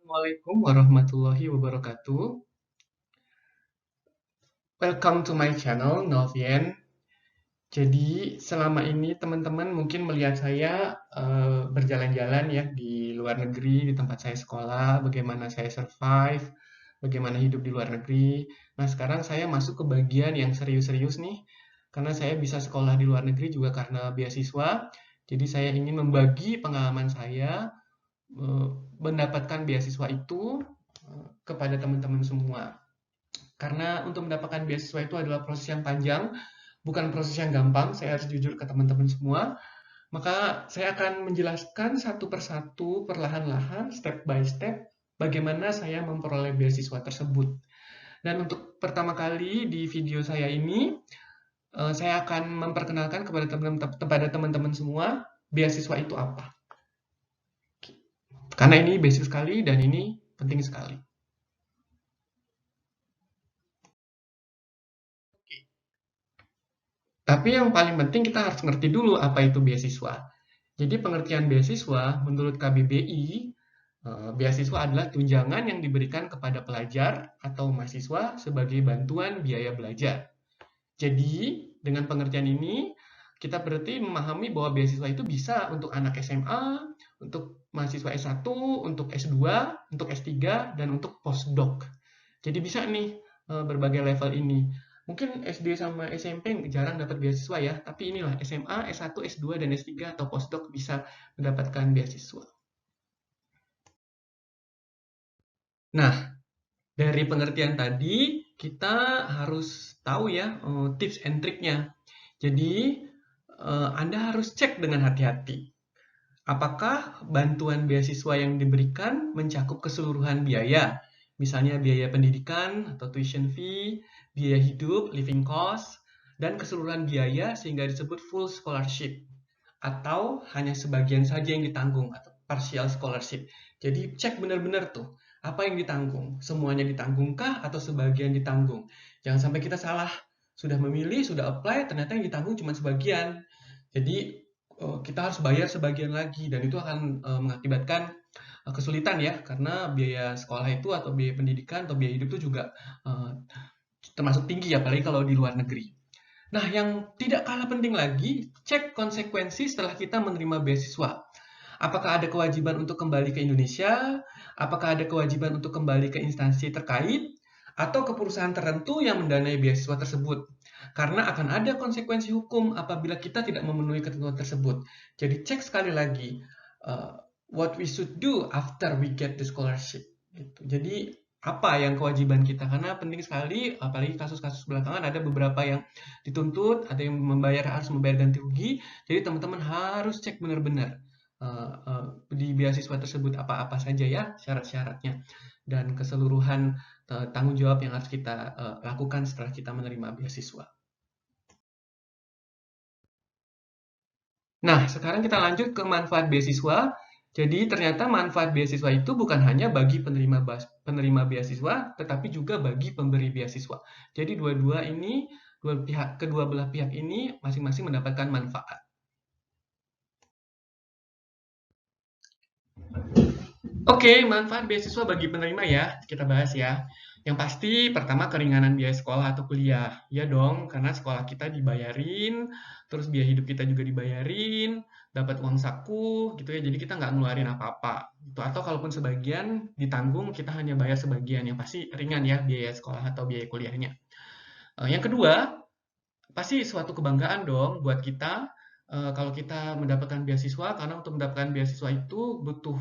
Assalamualaikum warahmatullahi wabarakatuh. Welcome to my channel, Novien. Jadi, selama ini teman-teman mungkin melihat saya berjalan-jalan ya di luar negeri, di tempat saya sekolah, bagaimana saya survive, bagaimana hidup di luar negeri. Nah, sekarang saya masuk ke bagian yang serius-serius nih, karena saya bisa sekolah di luar negeri juga karena beasiswa. Jadi, saya ingin membagi pengalaman saya eh, mendapatkan beasiswa itu kepada teman-teman semua. Karena untuk mendapatkan beasiswa itu adalah proses yang panjang, bukan proses yang gampang, saya harus jujur ke teman-teman semua. Maka saya akan menjelaskan satu persatu, perlahan-lahan, step by step, bagaimana saya memperoleh beasiswa tersebut. Dan untuk pertama kali di video saya ini, saya akan memperkenalkan kepada teman-teman semua, beasiswa itu apa. Karena ini basic sekali dan ini penting sekali. Tapi yang paling penting kita harus ngerti dulu apa itu beasiswa. Jadi pengertian beasiswa menurut KBBI, beasiswa adalah tunjangan yang diberikan kepada pelajar atau mahasiswa sebagai bantuan biaya belajar. Jadi dengan pengertian ini kita berarti memahami bahwa beasiswa itu bisa untuk anak SMA, untuk mahasiswa S1, untuk S2, untuk S3, dan untuk postdoc. Jadi bisa nih berbagai level ini. Mungkin SD sama SMP jarang dapat beasiswa ya, tapi inilah SMA, S1, S2, dan S3 atau postdoc bisa mendapatkan beasiswa. Nah, dari pengertian tadi kita harus tahu ya tips and triknya. Jadi Anda harus cek dengan hati-hati. Apakah bantuan beasiswa yang diberikan mencakup keseluruhan biaya? Misalnya biaya pendidikan atau tuition fee, biaya hidup, living cost, dan keseluruhan biaya sehingga disebut full scholarship. Atau hanya sebagian saja yang ditanggung atau partial scholarship. Jadi cek benar-benar tuh, apa yang ditanggung? Semuanya ditanggungkah atau sebagian ditanggung? Jangan sampai kita salah. Sudah memilih, sudah apply, ternyata yang ditanggung cuma sebagian. Jadi kita harus bayar sebagian lagi dan itu akan mengakibatkan kesulitan ya karena biaya sekolah itu atau biaya pendidikan atau biaya hidup itu juga uh, termasuk tinggi apalagi kalau di luar negeri. Nah, yang tidak kalah penting lagi, cek konsekuensi setelah kita menerima beasiswa. Apakah ada kewajiban untuk kembali ke Indonesia? Apakah ada kewajiban untuk kembali ke instansi terkait? Atau ke perusahaan tertentu yang mendanai beasiswa tersebut? Karena akan ada konsekuensi hukum apabila kita tidak memenuhi ketentuan tersebut. Jadi cek sekali lagi, uh, what we should do after we get the scholarship. Gitu. Jadi apa yang kewajiban kita? Karena penting sekali, apalagi kasus-kasus belakangan ada beberapa yang dituntut, ada yang harus membayar ganti rugi. Jadi teman-teman harus cek benar-benar di beasiswa tersebut apa-apa saja ya syarat-syaratnya dan keseluruhan tanggung jawab yang harus kita lakukan setelah kita menerima beasiswa. Nah, sekarang kita lanjut ke manfaat beasiswa. Jadi ternyata manfaat beasiswa itu bukan hanya bagi penerima beasiswa, tetapi juga bagi pemberi beasiswa. Jadi kedua belah pihak ini masing-masing mendapatkan manfaat. Oke, manfaat beasiswa bagi penerima ya, kita bahas ya. Yang pasti pertama keringanan biaya sekolah atau kuliah. Ya dong, karena sekolah kita dibayarin, terus biaya hidup kita juga dibayarin, dapat uang saku gitu ya. Jadi kita nggak ngeluarin apa-apa. Gitu. Atau kalaupun sebagian ditanggung, kita hanya bayar sebagian. Yang pasti ringan ya biaya sekolah atau biaya kuliahnya. Yang kedua, pasti suatu kebanggaan dong buat kita kalau kita mendapatkan beasiswa, karena untuk mendapatkan beasiswa itu butuh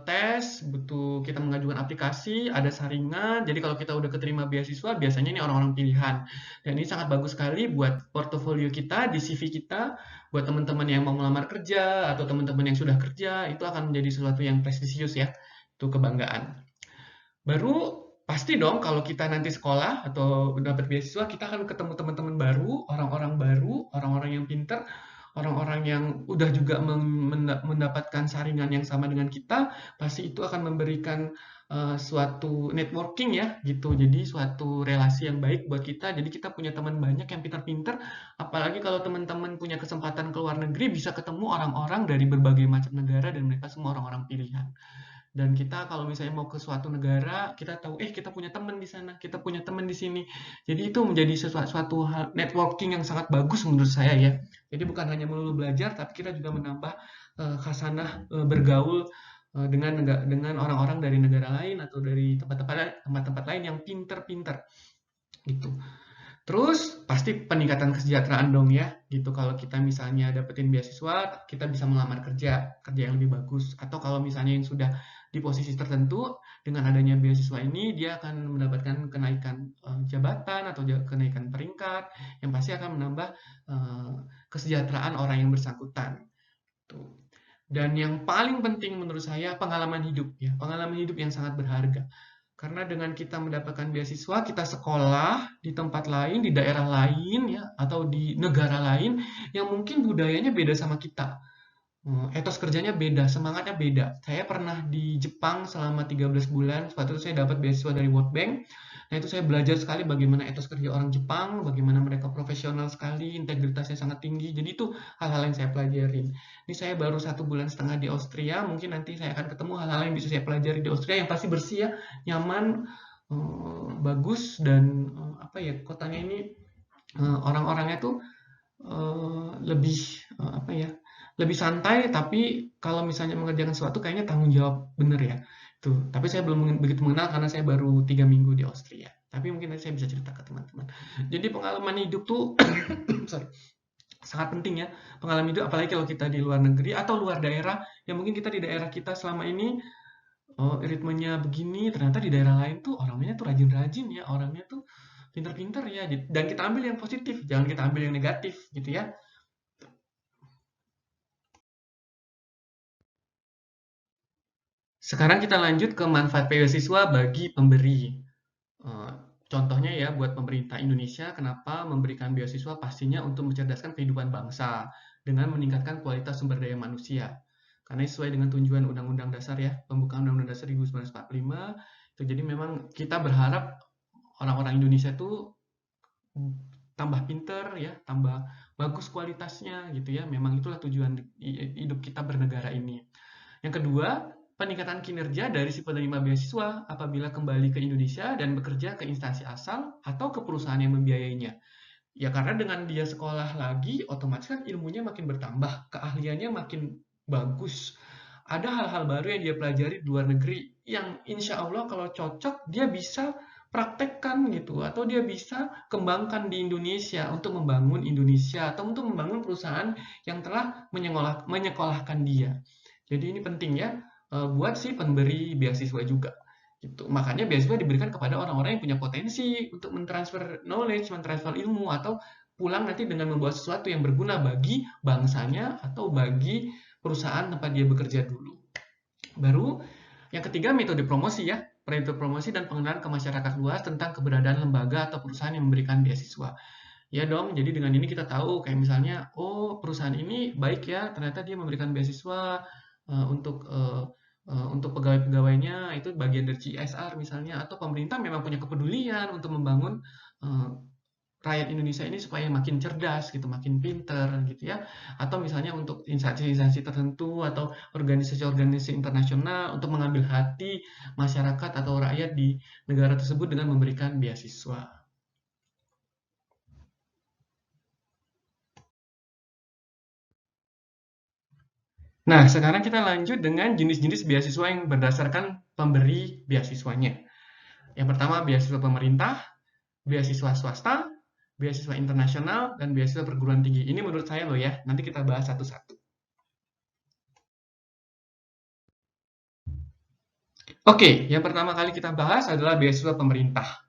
tes, butuh kita mengajukan aplikasi, ada saringan. Jadi kalau kita udah keterima beasiswa, biasanya ini orang-orang pilihan. Dan ini sangat bagus sekali buat portofolio kita, di CV kita, buat teman-teman yang mau melamar kerja atau teman-teman yang sudah kerja, itu akan menjadi sesuatu yang prestisius ya. Itu kebanggaan. Baru pasti dong kalau kita nanti sekolah atau dapat beasiswa, kita akan ketemu teman-teman baru, orang-orang yang pinter, orang-orang yang udah juga mendapatkan saringan yang sama dengan kita, pasti itu akan memberikan suatu networking ya gitu. Jadi suatu relasi yang baik buat kita. Jadi kita punya teman banyak yang pintar-pintar, apalagi kalau teman-teman punya kesempatan ke luar negeri bisa ketemu orang-orang dari berbagai macam negara dan mereka semua orang-orang pilihan. Dan kita kalau misalnya mau ke suatu negara, kita tahu, kita punya teman di sana, kita punya teman di sini. Jadi itu menjadi suatu hal networking yang sangat bagus menurut saya ya. Jadi bukan hanya melulu belajar, tapi kita juga menambah khasanah bergaul dengan orang-orang dari negara lain atau dari tempat-tempat lain yang pinter-pinter gitu. Terus pasti peningkatan kesejahteraan dong ya, gitu. Kalau kita misalnya dapetin beasiswa, kita bisa melamar kerja yang lebih bagus. Atau kalau misalnya yang sudah di posisi tertentu, dengan adanya beasiswa ini dia akan mendapatkan kenaikan jabatan atau kenaikan peringkat, yang pasti akan menambah kesejahteraan orang yang bersangkutan. Tuh. Dan yang paling penting menurut saya pengalaman hidup ya, pengalaman hidup yang sangat berharga. Karena dengan kita mendapatkan beasiswa, kita sekolah di tempat lain, di daerah lain ya, atau di negara lain yang mungkin budayanya beda sama kita. Etos kerjanya beda, semangatnya beda. Saya pernah di Jepang selama 13 bulan, waktu itu saya dapat beasiswa dari World Bank. Nah, itu saya belajar sekali bagaimana etos kerja orang Jepang, bagaimana mereka profesional sekali, integritasnya sangat tinggi. Jadi itu hal-hal yang saya pelajarin. Ini saya baru 1,5 bulan di Austria, mungkin nanti saya akan ketemu hal-hal yang bisa saya pelajari di Austria yang pasti bersih ya, nyaman, bagus, dan kotanya ini orang-orangnya tuh lebih apa ya, lebih santai, tapi kalau misalnya mengerjakan sesuatu kayaknya tanggung jawab bener ya. Tuh, tapi saya belum begitu mengenal karena saya baru 3 minggu di Austria. Tapi mungkin nanti saya bisa cerita ke teman-teman. Jadi pengalaman hidup tuh sorry, sangat penting ya. Pengalaman hidup apalagi kalau kita di luar negeri atau luar daerah, yang mungkin kita di daerah kita selama ini ritmenya begini, ternyata di daerah lain tuh orangnya tuh rajin-rajin ya, orangnya tuh pinter-pinter ya. Dan kita ambil yang positif, jangan kita ambil yang negatif gitu ya. Sekarang kita lanjut ke manfaat beasiswa bagi pemberi. Eh, Contohnya ya, buat pemerintah Indonesia, kenapa memberikan beasiswa pastinya untuk mencerdaskan kehidupan bangsa dengan meningkatkan kualitas sumber daya manusia. Karena sesuai dengan tujuan Undang-Undang Dasar ya, pembukaan Undang-Undang Dasar 1945, itu jadi memang kita berharap orang-orang Indonesia itu tambah pinter ya, tambah bagus kualitasnya gitu ya. Memang itulah tujuan hidup kita bernegara ini. Yang kedua, peningkatan kinerja dari si penerima beasiswa apabila kembali ke Indonesia dan bekerja ke instansi asal atau ke perusahaan yang membiayainya. Ya karena dengan dia sekolah lagi, otomatis kan ilmunya makin bertambah, keahliannya makin bagus. Ada hal-hal baru yang dia pelajari di luar negeri yang insya Allah kalau cocok dia bisa praktekkan gitu, atau dia bisa kembangkan di Indonesia untuk membangun Indonesia atau untuk membangun perusahaan yang telah menyekolahkan dia. Jadi ini penting ya, buat si pemberi beasiswa juga gitu. Makanya beasiswa diberikan kepada orang-orang yang punya potensi untuk mentransfer knowledge, mentransfer ilmu, atau pulang nanti dengan membawa sesuatu yang berguna bagi bangsanya atau bagi perusahaan tempat dia bekerja dulu. Baru yang ketiga, metode promosi ya. Metode promosi dan pengenalan ke masyarakat luas tentang keberadaan lembaga atau perusahaan yang memberikan beasiswa. Ya dong, jadi dengan ini kita tahu kayak misalnya, oh perusahaan ini baik ya, ternyata dia memberikan beasiswa untuk pegawai-pegawainya, itu bagian dari CSR misalnya, atau pemerintah memang punya kepedulian untuk membangun rakyat Indonesia ini supaya makin cerdas gitu, makin pinter gitu ya. Atau misalnya untuk instansi-instansi tertentu atau organisasi-organisasi internasional untuk mengambil hati masyarakat atau rakyat di negara tersebut dengan memberikan beasiswa. Nah, sekarang kita lanjut dengan jenis-jenis beasiswa yang berdasarkan pemberi beasiswanya. Yang pertama, beasiswa pemerintah, beasiswa swasta, beasiswa internasional, dan beasiswa perguruan tinggi. Ini menurut saya loh ya, nanti kita bahas satu-satu. Oke, yang pertama kali kita bahas adalah beasiswa pemerintah.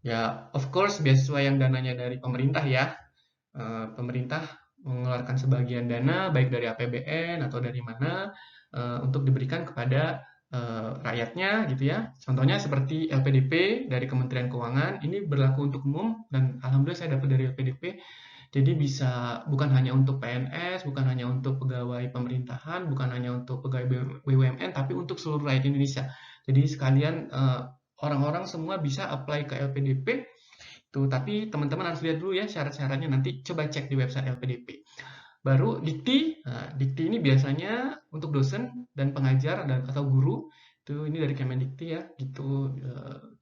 Ya, of course, beasiswa yang dananya dari pemerintah ya. Pemerintah mengeluarkan sebagian dana, baik dari APBN atau dari mana, untuk diberikan kepada rakyatnya gitu ya. Contohnya seperti LPDP dari Kementerian Keuangan, ini berlaku untuk umum dan alhamdulillah saya dapat dari LPDP. Jadi bisa bukan hanya untuk PNS, bukan hanya untuk pegawai pemerintahan, bukan hanya untuk pegawai BUMN, tapi untuk seluruh rakyat Indonesia. Jadi sekalian orang-orang semua bisa apply ke LPDP. Tuh, tapi teman-teman harus lihat dulu ya syarat-syaratnya, nanti coba cek di website LPDP. Baru Dikti. Nah, Dikti ini biasanya untuk dosen dan pengajar atau guru. Ini dari Kemendikti ya, gitu.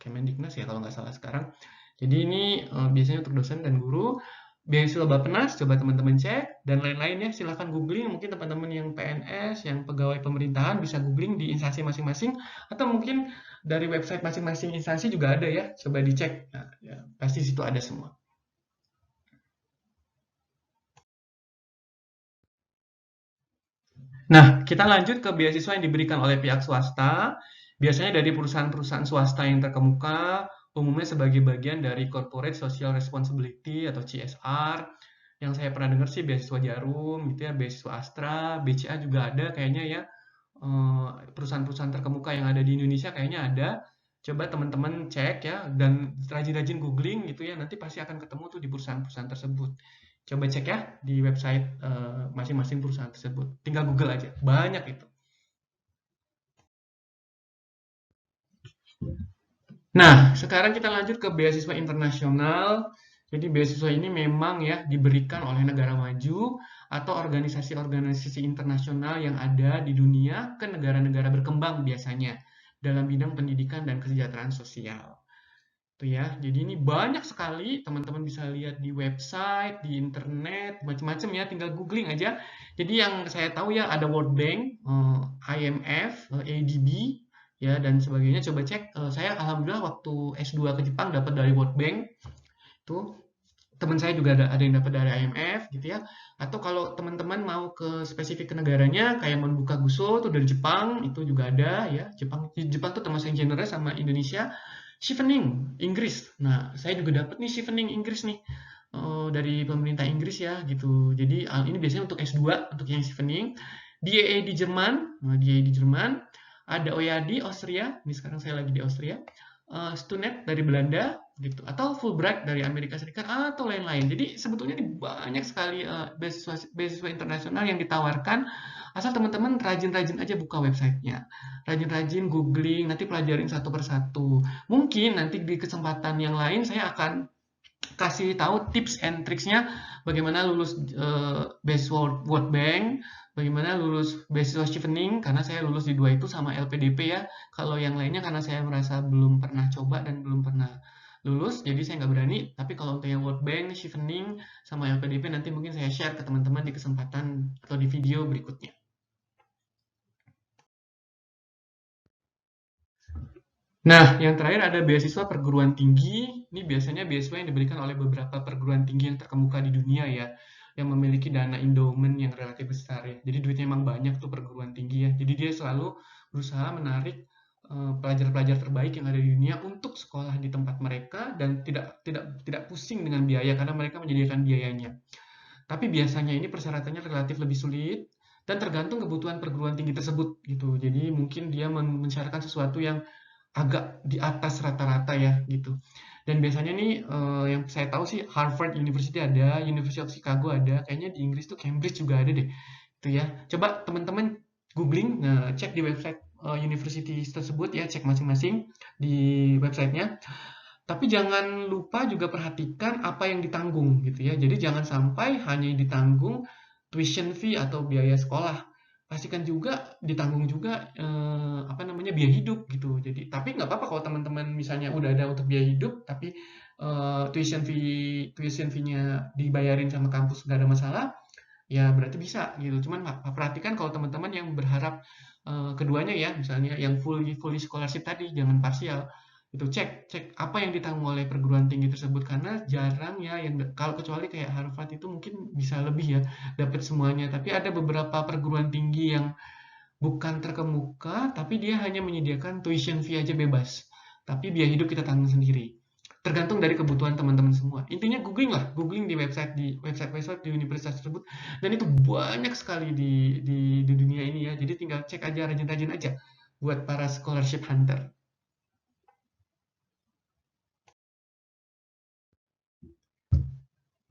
Kemendiknas ya kalau nggak salah sekarang. Jadi ini biasanya untuk dosen dan guru. Beasiswa Bappenas, coba teman-teman cek, dan lain-lain ya, silahkan googling. Mungkin teman-teman yang PNS, yang pegawai pemerintahan bisa googling di instansi masing-masing, atau mungkin dari website masing-masing instansi juga ada ya, coba dicek. Nah, ya, pasti situ ada semua. Nah, kita lanjut ke beasiswa yang diberikan oleh pihak swasta, biasanya dari perusahaan-perusahaan swasta yang terkemuka, umumnya sebagai bagian dari Corporate Social Responsibility atau CSR. Yang saya pernah dengar sih beasiswa Jarum, gitu ya, beasiswa Astra, BCA juga ada kayaknya ya. Perusahaan-perusahaan terkemuka yang ada di Indonesia kayaknya ada. Coba teman-teman cek ya, dan rajin-rajin googling gitu ya, nanti pasti akan ketemu tuh di perusahaan-perusahaan tersebut. Coba cek ya di website masing-masing perusahaan tersebut. Tinggal Google aja, banyak itu. Nah, sekarang kita lanjut ke beasiswa internasional. Jadi beasiswa ini memang ya diberikan oleh negara maju atau organisasi-organisasi internasional yang ada di dunia ke negara-negara berkembang biasanya dalam bidang pendidikan dan kesejahteraan sosial. Tuh ya. Jadi ini banyak sekali, teman-teman bisa lihat di website, di internet, macam-macam ya, tinggal googling aja. Jadi yang saya tahu ya ada World Bank, IMF, ADB, ya dan sebagainya. Coba cek. Saya alhamdulillah waktu S2 ke Jepang dapat dari World Bank. Tuh teman saya juga ada yang dapat dari IMF gitu ya. Atau kalau teman-teman mau ke spesifik ke negaranya kayak Monbuka Guso tuh dari Jepang itu juga ada ya. Jepang tuh termasuk yang generous sama Indonesia. Chevening Inggris. Nah, saya juga dapat nih Chevening Inggris nih dari pemerintah Inggris ya gitu. Jadi ini biasanya untuk S2 untuk yang Chevening. DAA di Jerman, DAA di Jerman. Ada OEAD Austria. Ini sekarang saya lagi di Austria. Stunet dari Belanda gitu atau Fulbright dari Amerika Serikat atau lain-lain. Jadi sebetulnya ini banyak sekali beasiswa internasional yang ditawarkan asal teman-teman rajin-rajin aja buka websitenya, rajin-rajin googling, nanti pelajarin satu persatu. Mungkin nanti di kesempatan yang lain saya akan kasih tahu tips and tricksnya bagaimana lulus beasiswa World Bank, bagaimana lulus beasiswa Chevening, karena saya lulus di dua itu sama LPDP ya. Kalau yang lainnya karena saya merasa belum pernah coba dan belum pernah lulus, jadi saya nggak berani. Tapi kalau untuk yang World Bank, Chevening, sama LPDP nanti mungkin saya share ke teman-teman di kesempatan atau di video berikutnya. Nah, yang terakhir ada beasiswa perguruan tinggi. Ini biasanya beasiswa yang diberikan oleh beberapa perguruan tinggi yang terkemuka di dunia ya, yang memiliki dana endowment yang relatif besar ya. Jadi duitnya emang banyak tuh perguruan tinggi ya. Jadi dia selalu berusaha menarik pelajar-pelajar terbaik yang ada di dunia untuk sekolah di tempat mereka dan tidak pusing dengan biaya karena mereka menyediakan biayanya. Tapi biasanya ini persyaratannya relatif lebih sulit dan tergantung kebutuhan perguruan tinggi tersebut gitu. Jadi mungkin dia mensyaratkan sesuatu yang agak di atas rata-rata ya gitu. Dan biasanya nih yang saya tahu sih Harvard University ada, University of Chicago ada, kayaknya di Inggris tuh Cambridge juga ada deh. Itu ya. Coba teman-teman googling, cek di website university tersebut ya, cek masing-masing di websitenya. Tapi jangan lupa juga perhatikan apa yang ditanggung gitu ya. Jadi jangan sampai hanya ditanggung tuition fee atau biaya sekolah. Pastikan juga ditanggung juga apa namanya biaya hidup gitu. Jadi tapi nggak apa-apa kalau teman-teman misalnya udah ada untuk biaya hidup tapi tuition fee-nya dibayarin sama kampus nggak ada masalah, ya berarti bisa gitu. Cuman perhatikan kalau teman-teman yang berharap keduanya ya, misalnya yang fully scholarship tadi, jangan parsial. Itu cek apa yang ditanggung oleh perguruan tinggi tersebut karena jarang ya yang kalau kecuali kayak Harvard itu mungkin bisa lebih ya dapat semuanya. Tapi ada beberapa perguruan tinggi yang bukan terkemuka, tapi dia hanya menyediakan tuition fee aja bebas. Tapi biaya hidup kita tanggung sendiri. Tergantung dari kebutuhan teman-teman semua. Intinya googling di website di universitas tersebut. Dan itu banyak sekali di dunia ini ya. Jadi tinggal cek aja rajin-rajin aja buat para scholarship hunter.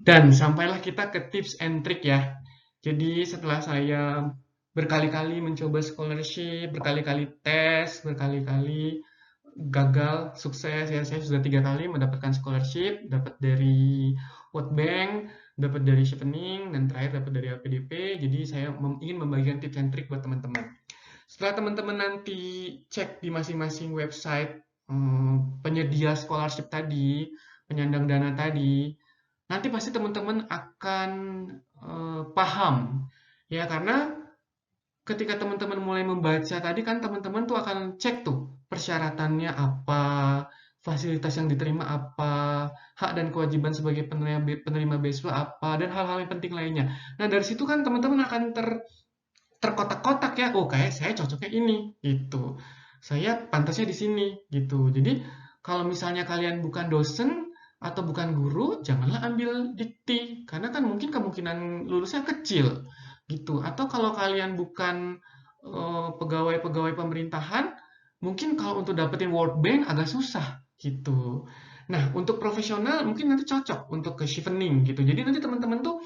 Dan sampailah kita ke tips and trick ya. Jadi setelah saya berkali-kali mencoba scholarship, berkali-kali tes, berkali-kali gagal, sukses ya. Saya sudah 3 kali mendapatkan scholarship, dapat dari World Bank, dapat dari Chevening, dan terakhir dapat dari LPDP. Jadi saya ingin membagikan tips and trick buat teman-teman. Setelah teman-teman nanti cek di masing-masing website penyedia scholarship tadi, penyandang dana tadi, nanti pasti teman-teman akan paham ya, karena ketika teman-teman mulai membaca tadi kan teman-teman tuh akan cek tuh persyaratannya apa, fasilitas yang diterima apa, hak dan kewajiban sebagai penerima beasiswa apa, dan hal-hal yang penting lainnya. Nah, dari situ kan teman-teman akan terkotak-kotak ya, oh kayak saya cocoknya ini gitu, saya pantasnya di sini gitu. Jadi kalau misalnya kalian bukan dosen atau bukan guru, janganlah ambil dikti karena kan mungkin kemungkinan lulusnya kecil gitu. Atau kalau kalian bukan pegawai-pegawai pemerintahan, mungkin kalau untuk dapetin World Bank agak susah gitu. Nah, untuk profesional mungkin nanti cocok untuk ke chevening gitu. Jadi nanti teman-teman tuh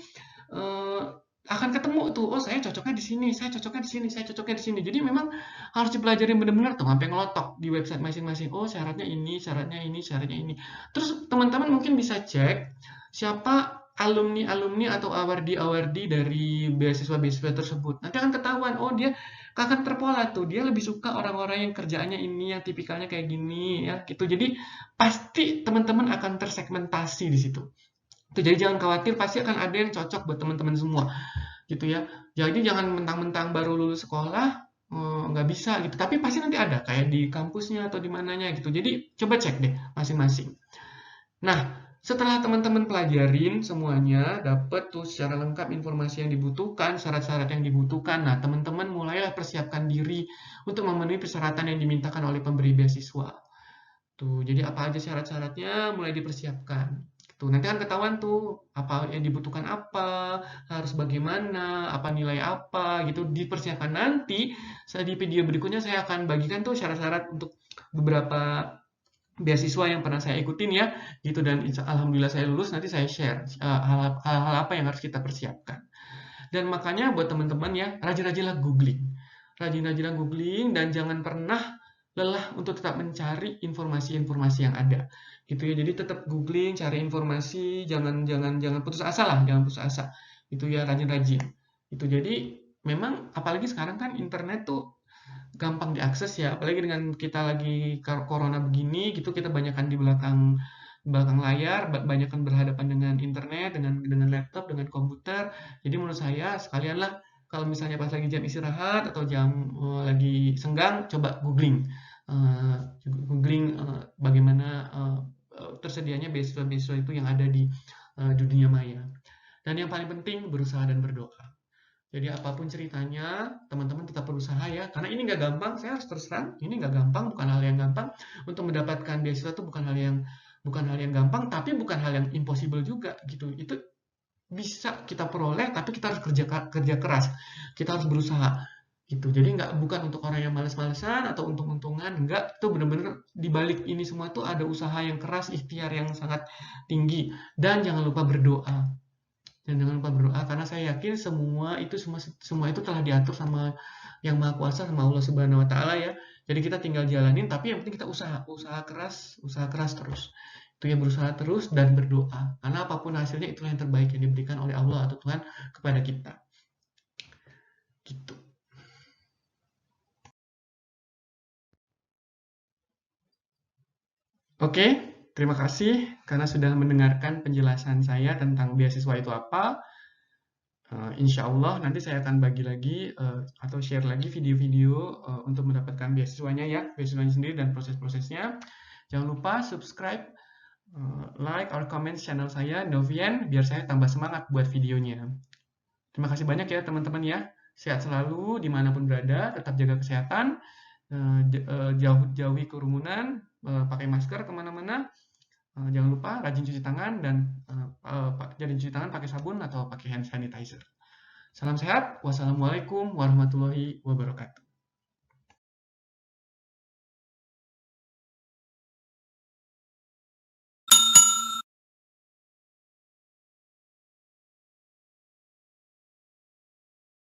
eh, akan ketemu tuh, oh saya cocoknya di sini, saya cocoknya di sini, saya cocoknya di sini. Jadi memang harus dipelajari benar-benar tuh sampai ngelotok di website masing-masing. Oh syaratnya ini, syaratnya ini, syaratnya ini. Terus teman-teman mungkin bisa cek siapa alumni-alumni atau awardi-awardi dari beasiswa-beasiswa tersebut. Nanti akan ketahuan, oh dia akan terpola tuh, dia lebih suka orang-orang yang kerjaannya ini, yang tipikalnya kayak gini ya gitu. Jadi pasti teman-teman akan tersegmentasi di situ. Tuh, jadi jangan khawatir, pasti akan ada yang cocok buat teman-teman semua gitu ya. Jadi jangan mentang-mentang baru lulus sekolah nggak bisa gitu. Tapi pasti nanti ada kayak di kampusnya atau di mananya gitu. Jadi coba cek deh masing-masing. Nah, setelah teman-teman pelajarin semuanya, dapat tuh secara lengkap informasi yang dibutuhkan, syarat-syarat yang dibutuhkan. Nah, teman-teman mulailah persiapkan diri untuk memenuhi persyaratan yang dimintakan oleh pemberi beasiswa. Tuh, jadi apa aja syarat-syaratnya mulai dipersiapkan. Tuh, nanti kan ketahuan tuh apa yang dibutuhkan apa, harus bagaimana, apa nilai apa gitu dipersiapkan. Nanti saya di video berikutnya saya akan bagikan tuh syarat-syarat untuk beberapa beasiswa yang pernah saya ikutin ya, gitu, dan alhamdulillah saya lulus. Nanti saya share hal-hal apa yang harus kita persiapkan. Dan makanya buat teman-teman ya, rajin-rajinlah googling. Rajin-rajinlah googling dan jangan pernah lelah untuk tetap mencari informasi-informasi yang ada. Gitu ya. Jadi tetap googling, cari informasi, jangan putus asa lah, jangan putus asa. Itu ya, rajin-rajin. Itu jadi memang apalagi sekarang kan internet tuh gampang diakses ya, apalagi dengan kita lagi corona begini gitu, kita banyakkan di belakang belakang layar, banyakkan berhadapan dengan internet, dengan laptop, dengan komputer. Jadi menurut saya sekalianlah kalau misalnya pas lagi jam istirahat atau jam lagi senggang, coba googling, bagaimana tersedianya beasiswa-beasiswa itu yang ada di dunia maya. Dan yang paling penting berusaha dan berdoa. Jadi apapun ceritanya, teman-teman tetap berusaha ya, karena ini nggak gampang. Saya harus terus terang, ini nggak gampang, bukan hal yang gampang. Untuk mendapatkan beasiswa itu bukan hal yang gampang, tapi bukan hal yang impossible juga gitu. Itu bisa kita peroleh, tapi kita harus kerja keras, kita harus berusaha gitu. Jadi bukan untuk orang yang males-malesan atau untung-untungan, enggak. Itu benar-benar di balik ini semua tuh ada usaha yang keras, ikhtiar yang sangat tinggi, dan jangan lupa berdoa. Dan jangan lupa berdoa karena saya yakin semua itu telah diatur sama Yang Maha Kuasa, sama Allah Subhanahu wa taala ya. Jadi kita tinggal jalanin, tapi yang penting kita usaha keras terus. Itu ya, berusaha terus dan berdoa. Karena apapun hasilnya itulah yang terbaik yang diberikan oleh Allah atau Tuhan kepada kita. Gitu. Oke, terima kasih karena sudah mendengarkan penjelasan saya tentang beasiswa itu apa. Insya Allah nanti saya akan bagi lagi atau share lagi video-video untuk mendapatkan beasiswanya ya, beasiswanya sendiri dan proses-prosesnya. Jangan lupa subscribe, like, or comment channel saya, Novian, biar saya tambah semangat buat videonya. Terima kasih banyak ya teman-teman ya. Sehat selalu dimanapun berada, tetap jaga kesehatan, jauhi kerumunan, pakai masker kemana-mana. Jangan lupa rajin cuci tangan dan cuci tangan pakai sabun atau pakai hand sanitizer. Salam sehat. Wassalamualaikum warahmatullahi wabarakatuh.